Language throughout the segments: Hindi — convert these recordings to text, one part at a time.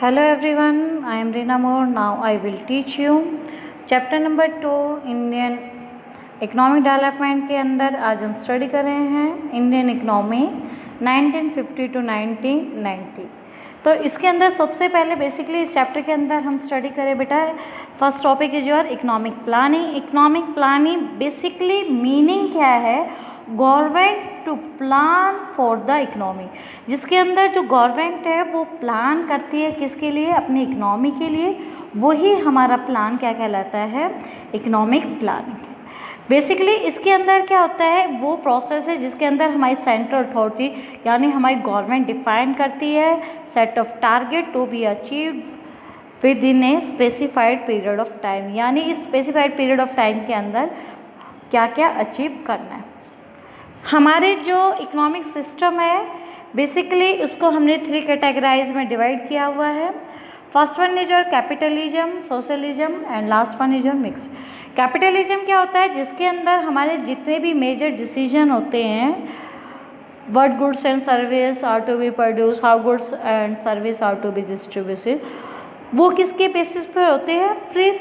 Hello everyone, I am Reena Moore. Now I will teach you chapter number 2 Indian economic development के अंदर आज हम स्टडी कर रहे हैं इंडियन इकोनॉमी 1950 टू 1990। तो इसके अंदर सबसे पहले बेसिकली इस चैप्टर के अंदर हम स्टडी करें बेटा। First topic is your economic planning. Economic planning basically meaning क्या है? Government to plan for the economy, जिसके अंदर जो गवर्नमेंट है वो प्लान करती है किसके लिए? अपनी इकोनॉमी के लिए। वही हमारा प्लान क्या कहलाता है? Economic planning. बेसिकली इसके अंदर क्या होता है? वो प्रोसेस है जिसके अंदर हमारी सेंट्रल अथॉरिटी यानी हमारी गवर्नमेंट डिफाइन करती है set of target to be achieved within a specified period of time, यानी इस स्पेसिफाइड पीरियड ऑफ टाइम के अंदर क्या क्या अचीव करना है। हमारे जो इकोनॉमिक सिस्टम है बेसिकली उसको हमने 3 कैटेगराइज में डिवाइड किया हुआ है। First one is your capitalism, socialism and last one is your mix. Capitalism क्या होता है? जिसके अंदर हमारे जितने भी मेजर डिसीजन होते हैं, what goods and service are to be produce, how goods and service are to be distributed, वो किसके बेसिस पर होते हैं? Free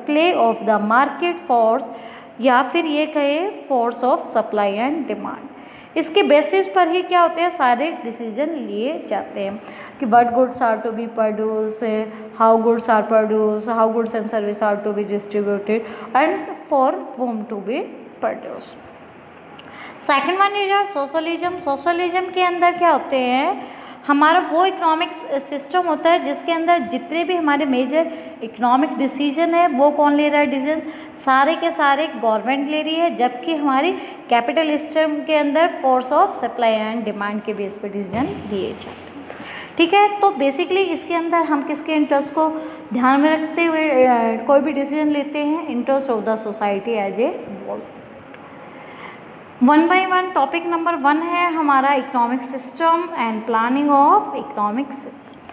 play of the market force, या फिर ये कहे force of supply and demand. इसके बेसिस पर ही क्या होते हैं? सारे डिसीजन लिए जाते हैं कि what goods are to be produce, how goods are produce, how goods and service are to be distributed and for whom to be produce. Second one is your socialism. Socialism के अंदर क्या होते हैं? हमारा वो इकोनॉमिक सिस्टम होता है जिसके अंदर जितने भी हमारे मेजर इकोनॉमिक डिसीजन है वो कौन ले रहा है? डिसीजन सारे के सारे गवर्नमेंट ले रही है, जबकि हमारी कैपिटल सिस्टम के अंदर force of supply and demand के बेस पर डिसीजन लिए जाते हैं। ठीक है, तो बेसिकली इसके अंदर हम किसके इंटरेस्ट को ध्यान में रखते हुए कोई भी डिसीजन लेते हैं? Interest of the society as a whole. 1 by 1 topic number 1 है हमारा economic system and planning of economic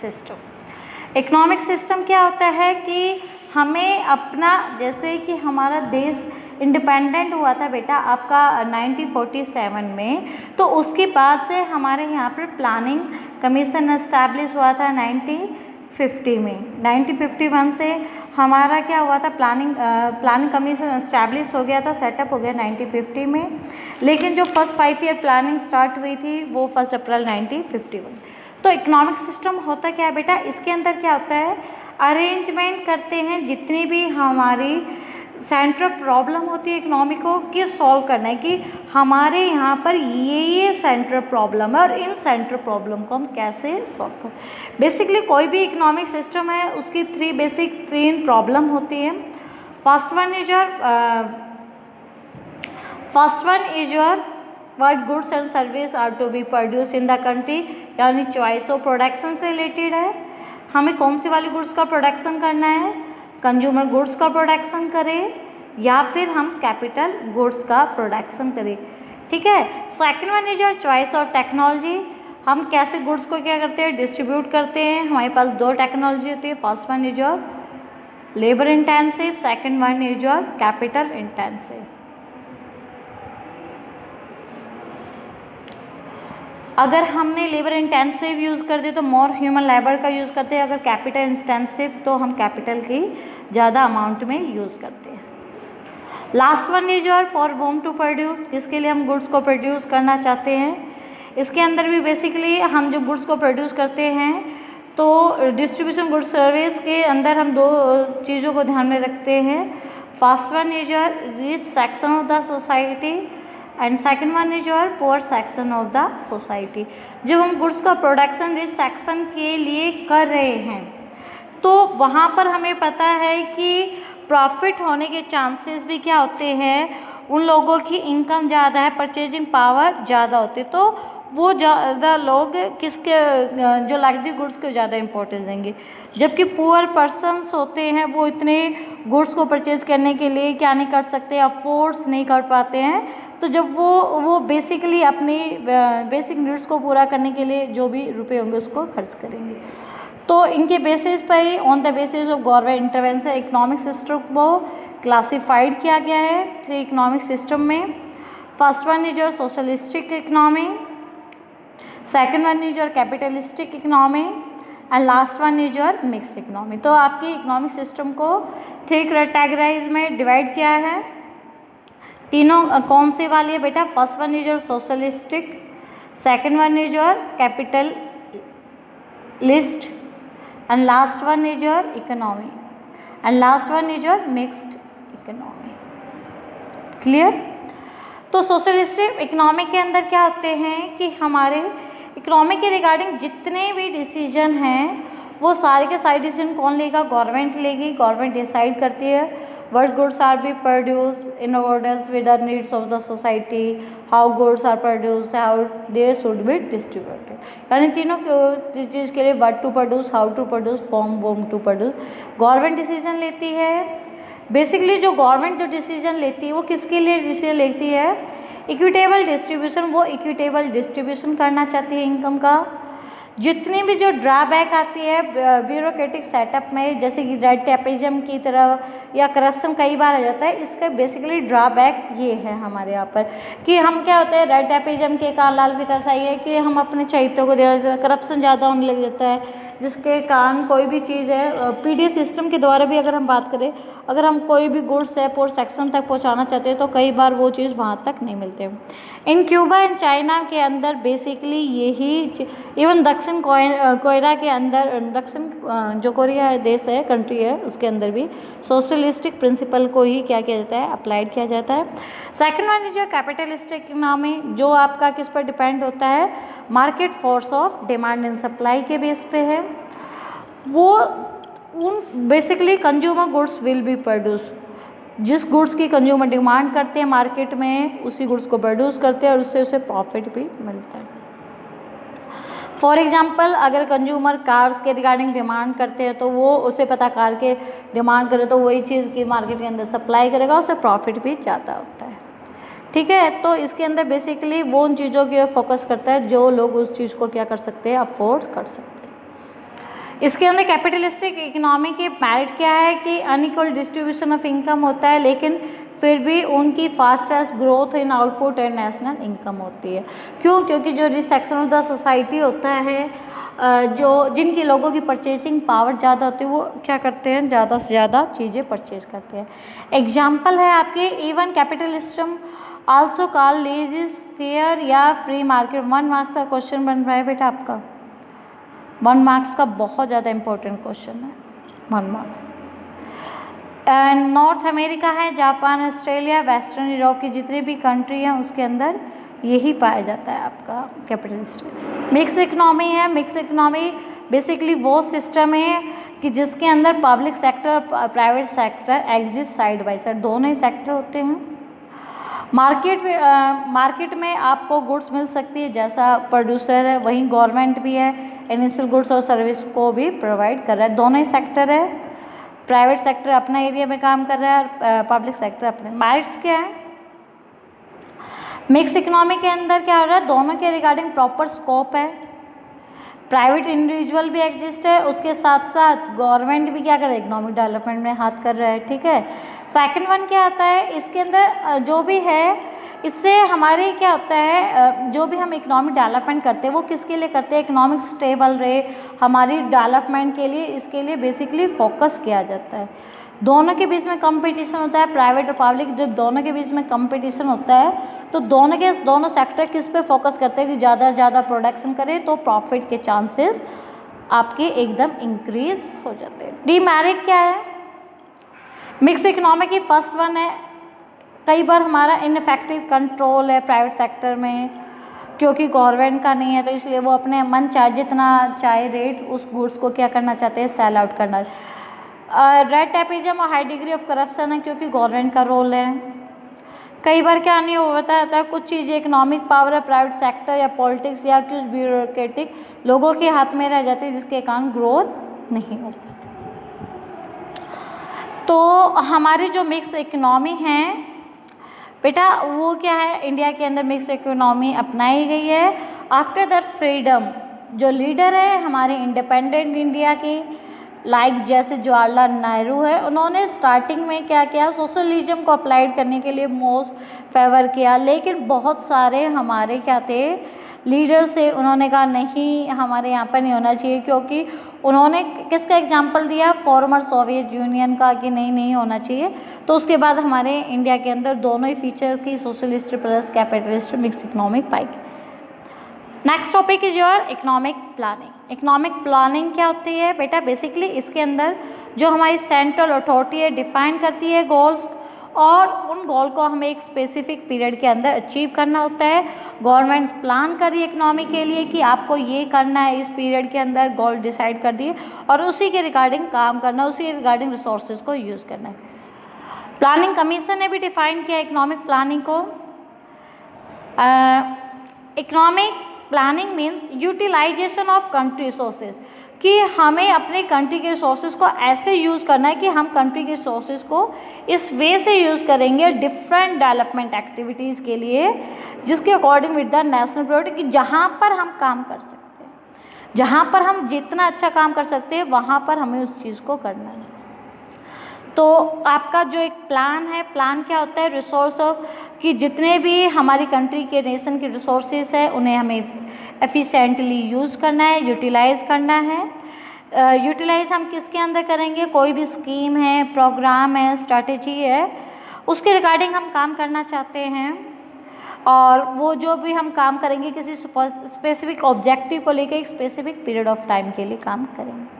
system. Economic system क्या होता है कि हमें अपना, जैसे कि हमारा देश इंडिपेंडेंट हुआ था बेटा आपका 1947 में, तो उसके बाद से हमारे यहाँ पर प्लानिंग कमीशन एस्टैब्लिश हुआ था 1950 में। 1951 से हमारा क्या हुआ था? प्लानिंग कमीशन एस्टैब्लिश हो गया था, सेटअप हो गया 1950 में। लेकिन जो फर्स्ट 5 ईयर प्लानिंग स्टार्ट हुई थी वो 1 अप्रैल 1951। तो इकोनॉमिक सिस्टम होता क्या है बेटा? इसके अंदर क्या होता है? अरेंजमेंट करते हैं जितनी भी हमारी सेंट्रल प्रॉब्लम होती है इकोनॉमी को कि सॉल्व करना है कि हमारे यहाँ पर ये सेंट्रल प्रॉब्लम है और इन सेंट्रल प्रॉब्लम को हम कैसे सॉल्व करें। बेसिकली कोई भी इकोनॉमिक सिस्टम है उसकी 3 प्रॉब्लम होती है। First one is your what goods and service are to be produce in the country, यानी चॉइस ऑफ प्रोडक्शन से रिलेटेड है। हमें कौन सी वाली गुड्स का प्रोडक्शन करना है? कंज्यूमर गुड्स का प्रोडक्शन करें या फिर हम कैपिटल गुड्स का प्रोडक्शन करें। ठीक है। Second one is your choice of technology. हम कैसे गुड्स को क्या करते हैं? डिस्ट्रीब्यूट करते हैं। हमारे पास 2 टेक्नोलॉजी होती है। First one is your labour intensive, second one is your capital intensive. अगर हमने लेबर इंटेंसिव यूज़ कर दिया तो मोर ह्यूमन लेबर का यूज़ करते हैं। अगर कैपिटल इंटेंसिव तो हम कैपिटल की ज़्यादा अमाउंट में यूज़ करते हैं। Last one is your for whom to produce, इसके लिए हम गुड्स को प्रोड्यूस करना चाहते हैं। इसके अंदर भी बेसिकली हम जब गुड्स को प्रोड्यूस करते हैं तो डिस्ट्रीब्यूशन गुड्स सर्विस के अंदर हम 2 चीज़ों को ध्यान में रखते हैं। First one is your rich section of the society and second one is your poor section of the society. जब हम गुड्स का प्रोडक्शन रिच सेक्शन के लिए कर रहे हैं तो वहाँ पर हमें पता है कि प्रॉफिट होने के चांसेस भी क्या होते हैं? उन लोगों की इनकम ज़्यादा है, परचेजिंग पावर ज़्यादा होती है, तो वो ज़्यादा लोग किसके जो लग्जरी गुड्स को ज़्यादा इंपॉर्टेंस देंगे। जबकि पुअर पर्सनस होते हैं वो इतने गुड्स को परचेज करने के लिए क्या नहीं कर सकते, अफोर्ड्स नहीं कर पाते हैं। तो जब वो बेसिकली अपनी बेसिक नीड्स को पूरा करने के लिए जो भी रुपए होंगे उसको खर्च करेंगे। तो इनके बेसिस पर ही on the basis of government intervention economic system को क्लासिफाइड किया गया है 3 इकोनॉमिक सिस्टम में। First one is your socialistic economy, second one is your capitalistic economy and last one is your mixed economy. तो आपकी इकोनॉमिक सिस्टम को ठीक कैटेगराइज में डिवाइड किया है। तीनों कौन सी वाली है बेटा? First one is your socialistic, second one is your capitalist and last one is your economy and last one is your mixed economy. Clear? तो सोशलिस्टिक इकोनॉमी के अंदर क्या होते हैं कि हमारे इकोनॉमी के रिगार्डिंग जितने भी डिसीजन हैं वो सारे के सारे डिसीजन कौन लेगा? गवर्नमेंट लेगी। गवर्नमेंट डिसाइड करती है what goods are be produced in accordance with the needs of the society, how goods are produced, how they should be distributed। यानी तीनों चीज़ के लिए what to produce, how to produce, from whom to produce government decision लेती है। बेसिकली जो गवर्नमेंट जो डिसीजन लेती है वो किसके लिए डिसीजन लेती है? Equitable distribution. वो इक्विटेबल डिस्ट्रीब्यूशन करना चाहती है इनकम का। जितनी भी जो ड्रॉबैक आती है ब्यूरोक्रेटिक सेटअप में, जैसे कि रेड टेपिज्म की तरह या करप्शन कई बार आ जाता है, इसका बेसिकली ड्रॉबैक ये है हमारे यहाँ पर कि हम क्या होते हैं, रेड टेपिज्म के कारण लाल की तरह है कि हम अपने चहितों को देना चाहते हैं, करप्शन ज़्यादा होने लग जाता है, जिसके कारण कोई भी चीज़ है पीडी सिस्टम के द्वारा भी अगर हम बात करें, अगर हम कोई भी गुड्स है पोर्ट सेक्शन तक पहुँचाना चाहते हैं तो कई बार वो चीज़ वहाँ तक नहीं मिलते। इन क्यूबा एंड चाइना के अंदर बेसिकली यही, इवन दक्षिण कोरिया के अंदर, दक्षिण जो कोरिया देश है, कंट्री है, उसके अंदर भी सोशलिस्टिक प्रिंसिपल को ही क्या किया जाता है? अप्लाइड किया जाता है। Second one is capitalistic economy, जो आपका किस पर डिपेंड होता है? Market force of demand and supply के बेस पे है। वो उन basically consumer goods will be produce, जिस गुड्स की कंज्यूमर डिमांड करते हैं मार्केट में उसी गुड्स को प्रोड्यूस करते हैं और उससे उसे प्रॉफिट भी मिलता है। फॉर एग्जाम्पल अगर कंज्यूमर कार्स के रिगार्डिंग डिमांड करते हैं तो वो उसे पता कार के डिमांड करे तो वही चीज़ की मार्केट के अंदर सप्लाई करेगा, उससे प्रॉफिट भी ज़्यादा होता है। ठीक है, तो इसके अंदर बेसिकली वो उन चीज़ों की फोकस करता है जो लोग उस चीज़ को क्या कर सकते हैं? अफोर्ड कर सकते हैं। इसके अंदर कैपिटलिस्टिक इकोनॉमी के मेरिट क्या है कि अनइक्वल डिस्ट्रीब्यूशन ऑफ इनकम होता है, लेकिन फिर भी उनकी fastest growth in output and national income होती है। क्यों? क्योंकि जो rich section of the society होता है, जो जिनकी लोगों की परचेजिंग पावर ज़्यादा होती है, वो क्या करते हैं? ज़्यादा से ज़्यादा चीज़ें परचेज करते हैं। एग्जाम्पल है आपके even capitalism also called lazy fair या फ्री मार्केट। 1 मार्क्स का क्वेश्चन बन रहा है बेटा आपका, 1 मार्क्स का बहुत ज़्यादा इंपॉर्टेंट क्वेश्चन है, 1 मार्क्स। एंड नॉर्थ अमेरिका है, जापान, ऑस्ट्रेलिया, वेस्टर्न यूरोप की जितनी भी कंट्री हैं उसके अंदर यही पाया जाता है आपका कैपिटलिस्ट। मिक्स इकोनॉमी है। मिक्स इकोनॉमी बेसिकली वो सिस्टम है कि जिसके अंदर पब्लिक सेक्टर और private sector exist side by side, दोनों ही सेक्टर होते हैं। मार्केट में आपको गुड्स मिल सकती है, जैसा प्रोड्यूसर है वहीं गवर्नमेंट भी है, इनिशियल गुड्स और सर्विस को भी प्रोवाइड कर रहा है। दोनों ही सेक्टर है, प्राइवेट सेक्टर अपना एरिया में काम कर रहा है और पब्लिक सेक्टर अपने। मेरिट्स क्या है मिक्स इकोनॉमी के अंदर? क्या हो रहा है? दोनों के रिगार्डिंग प्रॉपर स्कोप है, प्राइवेट इंडिविजुअल भी एग्जिस्ट है, उसके साथ साथ गवर्नमेंट भी क्या कर रहा है? इकोनॉमिक डेवलपमेंट में हाथ कर रहा है। ठीक है। सेकंड वन क्या आता है इसके अंदर? जो भी है इससे हमारे क्या होता है, जो भी हम इकोनॉमिक डेवलपमेंट करते हैं वो किसके लिए करते हैं? इकोनॉमिक स्टेबल रहे हमारी डेवलपमेंट के लिए, इसके लिए बेसिकली फोकस किया जाता है। दोनों के बीच में कंपटीशन होता है, प्राइवेट और पब्लिक, जब दोनों के बीच में कंपटीशन होता है तो दोनों सेक्टर किस पे फोकस करते हैं कि ज़्यादा से ज़्यादा प्रोडक्शन करें तो प्रॉफिट के चांसेस आपके एकदम इंक्रीज हो जाते हैं। डीमेरिट क्या है मिक्स इकोनॉमी की? फर्स्ट वन है कई बार हमारा इनफेक्टिव कंट्रोल है प्राइवेट सेक्टर में, क्योंकि गवर्नमेंट का नहीं है तो इसलिए वो अपने मन चाहे जितना चाहे रेट उस गुड्स को क्या करना चाहते हैं? सेल आउट करना। रेड टेपिज्म और हाई डिग्री ऑफ करप्शन है, क्योंकि गवर्नमेंट का रोल है। कई बार क्या नहीं होता है, कुछ चीज़ें इकोनॉमिक पावर है प्राइवेट सेक्टर या पॉलिटिक्स या कुछ ब्यूरोक्रेटिक लोगों के हाथ में रह जाती है, जिसके कारण ग्रोथ नहीं हो पाती। तो हमारी जो मिक्स इकोनॉमी है बेटा वो क्या है? इंडिया के अंदर मिक्स इकोनॉमी अपनाई गई है आफ्टर द फ्रीडम। जो लीडर है हमारे इंडिपेंडेंट इंडिया की, लाइक जैसे जवाहरलाल नेहरू है, उन्होंने स्टार्टिंग में क्या किया? सोशलिज्म को अप्लाइड करने के लिए मोस्ट फेवर किया, लेकिन बहुत सारे हमारे क्या थे लीडर से उन्होंने कहा नहीं, हमारे यहाँ पर नहीं होना चाहिए, क्योंकि उन्होंने किसका एग्जाम्पल दिया, फॉर्मर सोवियत यूनियन का, कि नहीं होना चाहिए। तो उसके बाद हमारे इंडिया के अंदर दोनों ही फीचर की socialist plus capitalist mix economic पाई गई। Next topic is your economic planning. Economic planning क्या होती है बेटा, बेसिकली इसके अंदर जो हमारी सेंट्रल अथॉरिटी है डिफाइन करती है गोल्स, और उन गोल को हमें एक स्पेसिफिक पीरियड के अंदर अचीव करना होता है। गवर्नमेंट प्लान कर रही है इकोनॉमी के लिए कि आपको ये करना है, इस पीरियड के अंदर गोल डिसाइड कर दिए और उसी के रिगार्डिंग काम करना, उसी के रिगार्डिंग रिसोर्सेज को यूज़ करना है। प्लानिंग कमीशन ने भी डिफाइन किया इकोनॉमिक प्लानिंग को। Economic planning means utilisation of country resources, कि हमें अपने कंट्री के रिसोर्सेज को ऐसे यूज़ करना है कि हम कंट्री के रिसोर्सेज को इस वे से यूज़ करेंगे डिफरेंट डेवलपमेंट एक्टिविटीज़ के लिए, जिसके according with the national priority, कि जहाँ पर हम काम कर सकते हैं, जहाँ पर हम जितना अच्छा काम कर सकते हैं वहाँ पर हमें उस चीज़ को करना है। तो आपका जो एक प्लान है, प्लान क्या होता है, रिसोर्स ऑफ, कि जितने भी हमारी कंट्री के नेशन के रिसोर्सेज है उन्हें हमें एफिशिएंटली यूज़ करना है, यूटिलाइज़ करना है। यूटिलाइज़ हम किसके अंदर करेंगे, कोई भी स्कीम है, प्रोग्राम है, स्ट्रैटेजी है, उसके रिगार्डिंग हम काम करना चाहते हैं, और वो जो भी हम काम करेंगे किसी स्पेसिफिक ऑब्जेक्टिव को लेकर एक स्पेसिफिक पीरियड ऑफ टाइम के लिए काम करेंगे।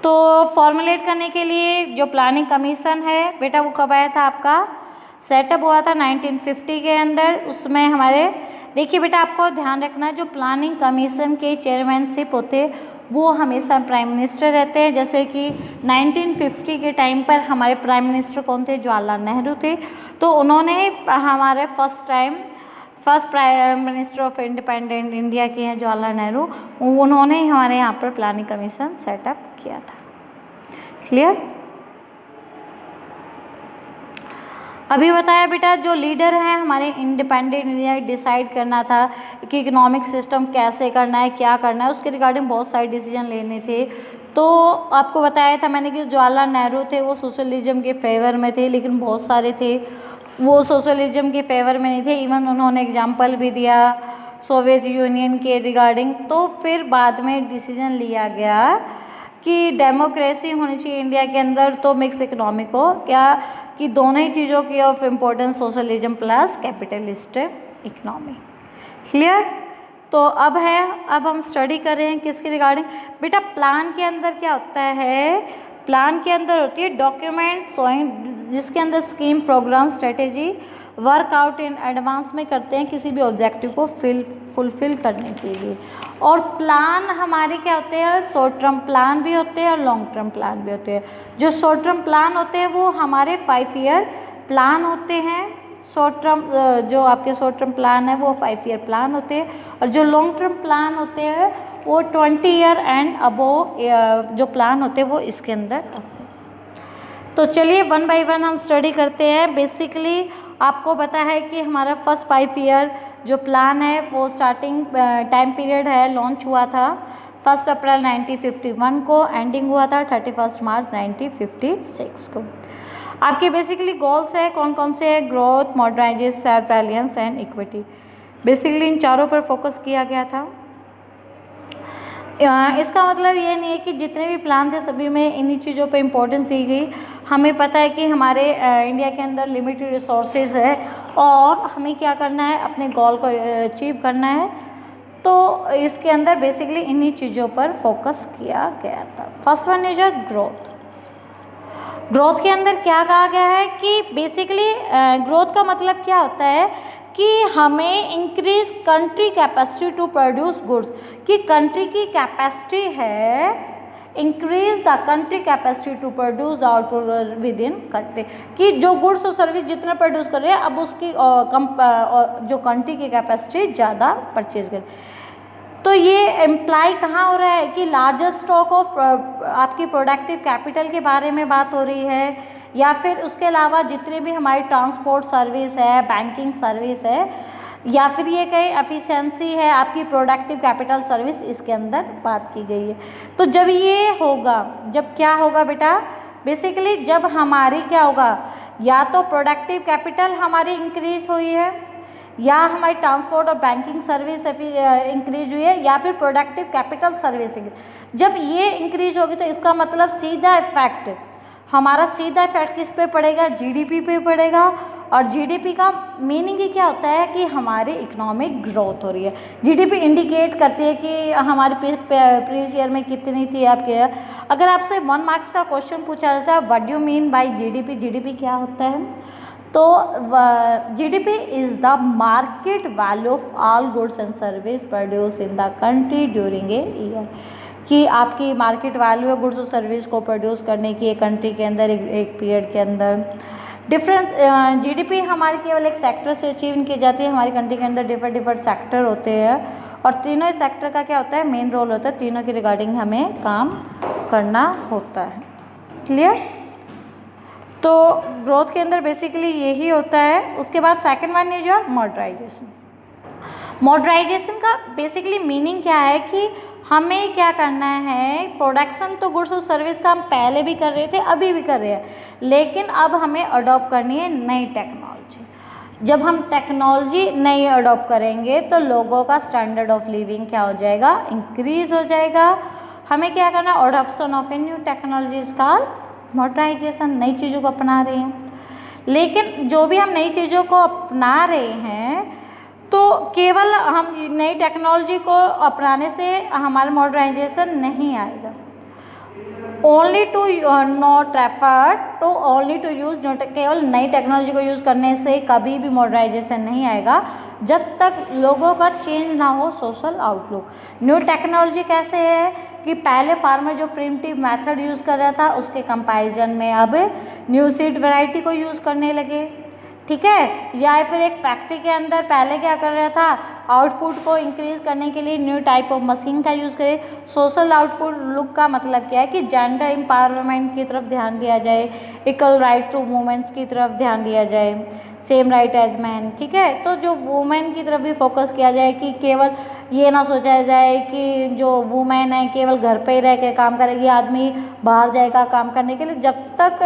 तो फॉर्मुलेट करने के लिए जो प्लानिंग कमीशन है बेटा, वो कब आया था, आपका सेटअप हुआ था 1950 के अंदर। उसमें हमारे, देखिए बेटा आपको ध्यान रखना है, जो प्लानिंग कमीशन के चेयरमैनशिप होते हैं वो हमेशा प्राइम मिनिस्टर रहते हैं। जैसे कि 1950 के टाइम पर हमारे प्राइम मिनिस्टर कौन थे, जवाहरलाल नेहरू थे। तो उन्होंने हमारे first prime minister of independent India के हैं जवाहरलाल नेहरू, उन्होंने हमारे यहाँ पर प्लानिंग कमीशन सेटअप किया था। क्लियर? अभी बताया बेटा, जो लीडर हैं हमारे इंडिपेंडेंट इंडिया, डिसाइड करना था कि इकोनॉमिक सिस्टम कैसे करना है, क्या करना है, उसके रिगार्डिंग बहुत सारे डिसीजन लेने थे। तो आपको बताया था मैंने कि जवाहरलाल नेहरू थे वो सोशलिज्म के फेवर में थे, लेकिन बहुत सारे थे वो सोशलिज्म के फेवर में नहीं थे। इवन उन्होंने एग्जाम्पल भी दिया सोवियत यूनियन के रिगार्डिंग। तो फिर बाद में डिसीजन लिया गया कि डेमोक्रेसी होनी चाहिए इंडिया के अंदर, तो मिक्स इकोनॉमी को क्या, कि दोनों ही चीज़ों की of importance, socialism plus capitalist economy. Clear? तो अब हम स्टडी कर रहे हैं किसके रिगार्डिंग बेटा, प्लान के अंदर क्या होता है, प्लान के अंदर होती है डॉक्यूमेंट शोइंग, जिसके अंदर scheme, programme, strategy work out in advance में करते हैं किसी भी ऑब्जेक्टिव को फुलफिल करने के लिए। और प्लान हमारे क्या होते हैं, शॉर्ट टर्म प्लान भी होते हैं और लॉन्ग टर्म प्लान भी होते हैं। जो शॉर्ट टर्म प्लान होते हैं वो हमारे 5 ईयर प्लान होते हैं। शॉर्ट टर्म जो आपके शॉर्ट टर्म प्लान है वो 5 ईयर प्लान होते हैं, और जो लॉन्ग टर्म प्लान होते हैं वो 20 ईयर एंड अबोव जो प्लान होते हैं वो इसके अंदर आते हैं। तो चलिए 1 बाय 1 हम स्टडी करते हैं। बेसिकली आपको पता है कि हमारा फर्स्ट 5 ईयर जो प्लान है वो स्टार्टिंग टाइम पीरियड है, लॉन्च हुआ था 1 अप्रैल 1951 को, एंडिंग हुआ था 31 मार्च 1956 को। आपके बेसिकली गोल्स है कौन कौन से हैं, growth, modernization, self reliance and equity. Basically इन चारों पर फोकस किया गया था। इसका मतलब ये नहीं है कि जितने भी प्लान थे सभी में इन्हीं चीज़ों पे इम्पोर्टेंस दी गई। हमें पता है कि हमारे इंडिया के अंदर लिमिटेड रिसोर्सेज है और हमें क्या करना है, अपने गोल को अचीव करना है। तो इसके अंदर बेसिकली इन्हीं चीज़ों पर फोकस किया गया था। First one is growth. Growth के अंदर क्या कहा गया है कि बेसिकली ग्रोथ का मतलब क्या होता है कि हमें increase country capacity to produce goods, कि कंट्री की कैपेसिटी है, increase the country capacity to produce output within country, कि जो गुड्स और सर्विस जितना प्रोड्यूस कर रहे हैं अब उसकी जो कंट्री की कैपेसिटी ज़्यादा परचेज कर। तो ये एम्प्लाई कहाँ हो रहा है कि लार्जर स्टॉक ऑफ आपकी प्रोडक्टिव कैपिटल के बारे में बात हो रही है, या फिर उसके अलावा जितने भी हमारी ट्रांसपोर्ट सर्विस है, बैंकिंग सर्विस है, या फिर ये कहीं एफिशिएंसी है आपकी प्रोडक्टिव कैपिटल सर्विस, इसके अंदर बात की गई है। तो जब ये होगा, जब क्या होगा बेटा, बेसिकली जब हमारी क्या होगा, या तो प्रोडक्टिव कैपिटल हमारी इंक्रीज हुई है, या हमारी ट्रांसपोर्ट और बैंकिंग सर्विस इंक्रीज हुई है, या फिर प्रोडक्टिव कैपिटल सर्विस। जब ये इंक्रीज होगी तो इसका मतलब सीधा इफेक्ट, हमारा सीधा इफेक्ट किस पे पड़ेगा, जीडीपी पे पड़ेगा। और जीडीपी का मीनिंग ही क्या होता है कि हमारी इकोनॉमिक ग्रोथ हो रही है। जीडीपी इंडिकेट करती है कि हमारे प्रीवियस ईयर में कितनी थी आपके। अगर आपसे 1 मार्क्स का क्वेश्चन पूछा जाता है what do you mean by GDP, GDP क्या होता है, तो GDP is the market value of all goods and service produce in the country during a year, कि आपकी मार्केट वैल्यू है गुड्स और सर्विस को प्रोड्यूस करने की एक कंट्री के अंदर, एक पीरियड के अंदर। डिफरेंस जीडीपी हमारी केवल एक सेक्टर से अचीव की जाती है, हमारी कंट्री के अंदर डिफरेंट सेक्टर होते हैं और तीनों ही सेक्टर का क्या होता है, मेन रोल होता है, तीनों के रिगार्डिंग हमें काम करना होता है। क्लियर? तो ग्रोथ के अंदर बेसिकली यही होता है। उसके बाद second one is your modernisation. Modernisation का बेसिकली मीनिंग क्या है कि हमें क्या करना है, प्रोडक्शन तो गुड्स और सर्विस का हम पहले भी कर रहे थे, अभी भी कर रहे हैं, लेकिन अब हमें अडॉप्ट करनी है नई टेक्नोलॉजी। जब हम टेक्नोलॉजी नई अडॉप्ट करेंगे तो लोगों का स्टैंडर्ड ऑफ लिविंग क्या हो जाएगा, इंक्रीज हो जाएगा। हमें क्या करना है, adoption of a new technologies का मॉडर्नाइजेशन, नई चीज़ों को अपना रहे हैं। लेकिन जो भी हम नई चीज़ों को अपना रहे हैं तो केवल हम नई टेक्नोलॉजी को अपनाने से हमारा मॉडर्नाइजेशन नहीं आएगा। Only to not effort to only to use, केवल नई टेक्नोलॉजी को यूज़ करने से कभी भी मॉडर्नाइजेशन नहीं आएगा जब तक लोगों का चेंज ना हो सोशल आउटलुक। न्यू टेक्नोलॉजी कैसे है कि पहले फार्मर जो प्रिमिटिव मेथड यूज़ कर रहा था उसके कंपैरिजन में अब न्यू सीड वैरायटी को यूज़ करने लगे, ठीक है। या फिर एक फैक्ट्री के अंदर पहले क्या कर रहा था, आउटपुट को इंक्रीज करने के लिए न्यू टाइप ऑफ मशीन का यूज़ करें। सोशल आउटपुट लुक का मतलब क्या है कि जेंडर एम्पावरमेंट की तरफ ध्यान दिया जाए, इक्वल राइट टू वुमेन्स की तरफ ध्यान दिया जाए, सेम राइट एज मैन, ठीक है। तो जो वुमेन की तरफ भी फोकस किया जाए कि केवल ये ना सोचा जाए कि जो वुमेन है केवल घर पे ही रह के काम करेगी, आदमी बाहर जाएगा काम करने के लिए। जब तक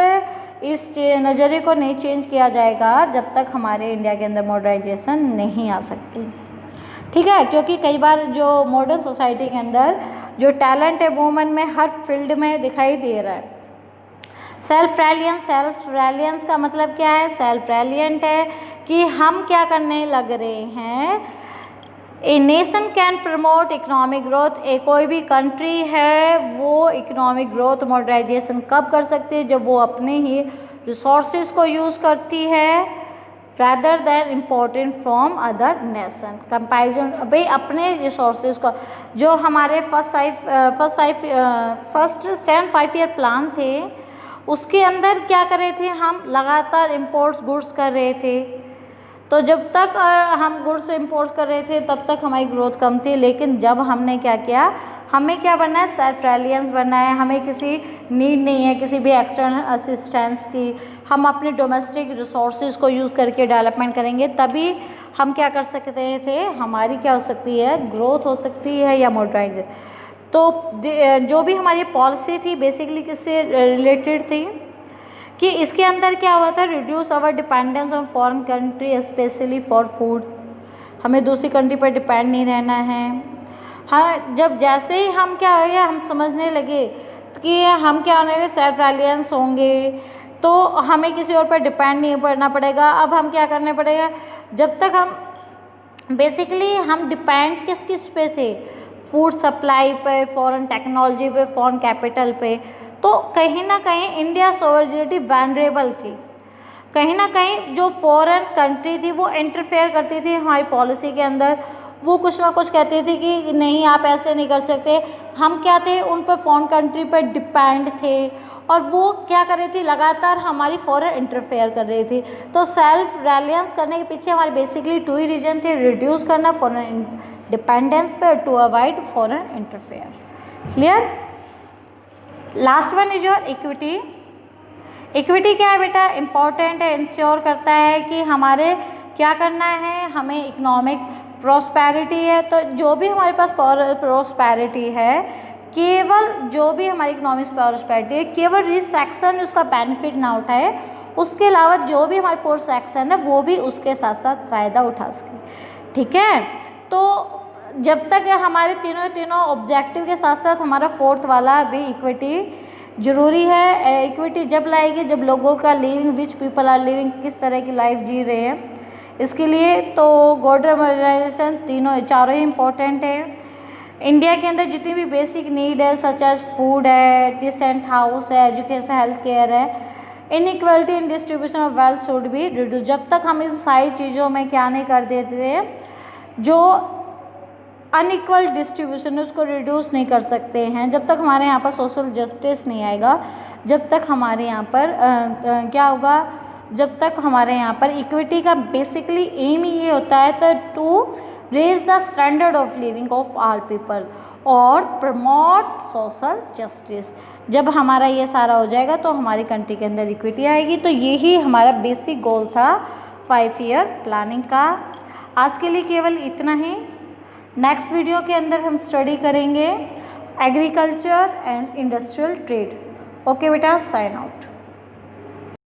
इस नज़रिए को नहीं चेंज किया जाएगा जब तक हमारे इंडिया के अंदर मॉडर्नाइजेशन नहीं आ सकती, ठीक है। क्योंकि कई बार जो मॉडर्न सोसाइटी के अंदर जो टैलेंट है वुमेन में हर फील्ड में दिखाई दे रहा है। सेल्फ रेलियंस का मतलब क्या है, सेल्फ रेलियंट है कि हम क्या करने लग रहे हैं। A nation can promote economic growth, कोई भी कंट्री है वो इकोनॉमिक ग्रोथ मॉडर्नाइजेशन कब कर सकती है, जब वो अपने ही रिसोर्सेज को यूज़ करती है rather than important from other nation। Comparison भाई अपने रिसोर्सेज को, जो हमारे फर्स्ट 7-5 ईयर प्लान थे उसके अंदर क्या कर रहे थे, हम लगातार इम्पोर्ट्स गुड्स कर रहे थे। तो जब तक हम गुड्स इम्पोर्ट कर रहे थे तब तक हमारी ग्रोथ कम थी, लेकिन जब हमने क्या किया, हमें क्या बनना है, सेल्फ रिलायंस बनना है। हमें किसी नीड नहीं है किसी भी एक्सटर्नल असिस्टेंस की, हम अपने डोमेस्टिक रिसोर्सेज को यूज़ करके डेवलपमेंट करेंगे, तभी हम क्या कर सकते थे, हमारी क्या हो सकती है, ग्रोथ हो सकती है या मॉडर्नाइज। तो जो भी हमारी पॉलिसी थी बेसिकली किससे रिलेटेड थी कि इसके अंदर क्या हुआ था, reduce our dependence on foreign country specially for food. हमें दूसरी कंट्री पर डिपेंड नहीं रहना है। हाँ, जब जैसे ही हम क्या हो गया, हम समझने लगे कि हम क्या होने लगे, सेल्फ रिलायंस होंगे तो हमें किसी और पर डिपेंड नहीं करना पड़ेगा। अब हम क्या करने पड़ेगा, जब तक हम बेसिकली हम डिपेंड किस किस पे थे, फूड सप्लाई पे, फॉरेन टेक्नोलॉजी पे, फॉरेन कैपिटल पे, तो कहीं ना कहीं इंडिया सॉवरेनिटी वल्नरेबल थी। कहीं ना कहीं जो फॉरेन कंट्री थी वो इंटरफेयर करती थी हमारी पॉलिसी के अंदर, वो कुछ ना कुछ कहती थी कि नहीं आप ऐसे नहीं कर सकते। हम क्या थे, उन पर फॉरेन कंट्री पर डिपेंड थे और वो क्या कर रही थी, लगातार हमारी फॉरेन इंटरफेयर कर रही थी। तो सेल्फ रिलायंस करने के पीछे हमारे बेसिकली 2 ही रीजन थे, रिड्यूस करना फॉरेन डिपेंडेंस पे, to avoid foreign interfere. Clear? Last one is your equity. Equity क्या है बेटा, इंपॉर्टेंट है, इंश्योर करता है कि हमारे क्या करना है, हमें इकोनॉमिक प्रॉस्पेरिटी है। तो जो भी हमारे पास प्रॉस्पेरिटी है, केवल जो भी हमारी इकोनॉमिक प्रॉस्पेरिटी है, केवल रिच सेक्शन उसका बेनिफिट ना उठाए उसके अलावा जो भी हमारे पोर सेक्शन है वो भी उसके साथ साथ फ़ायदा उठा सके। ठीक है, तो जब तक हमारे तीनों ऑब्जेक्टिव के साथ साथ हमारा फोर्थ वाला भी इक्विटी ज़रूरी है। इक्विटी जब लाएगी जब लोगों का living, which people are living, किस तरह की लाइफ जी रहे हैं, इसके लिए तो गॉड ऑर्गेनाइजेशन चारों ही इम्पोर्टेंट है। इंडिया के अंदर जितनी भी बेसिक नीड है सच एज फूड है, डिसेंट हाउस है, एजुकेशन, हेल्थ केयर है, inequality in distribution of wealth should be reduce. जब तक हम इन सारी चीज़ों में क्या नहीं कर देते, जो अनइक्वल डिस्ट्रीब्यूशन है उसको रिड्यूस नहीं कर सकते हैं, जब तक हमारे यहाँ पर सोशल जस्टिस नहीं आएगा, जब तक हमारे यहाँ पर क्या होगा, जब तक हमारे यहाँ पर इक्विटी का बेसिकली एम ही ये होता है तो to raise the standard of living of all people और प्रमोट सोशल जस्टिस। जब हमारा ये सारा हो जाएगा तो हमारी कंट्री के अंदर इक्विटी आएगी। तो यही हमारा बेसिक गोल था 5 ईयर प्लानिंग का। आज के लिए केवल इतना ही। नेक्स्ट वीडियो के अंदर हम स्टडी करेंगे agriculture and industrial trade. Okay बेटा, साइन आउट।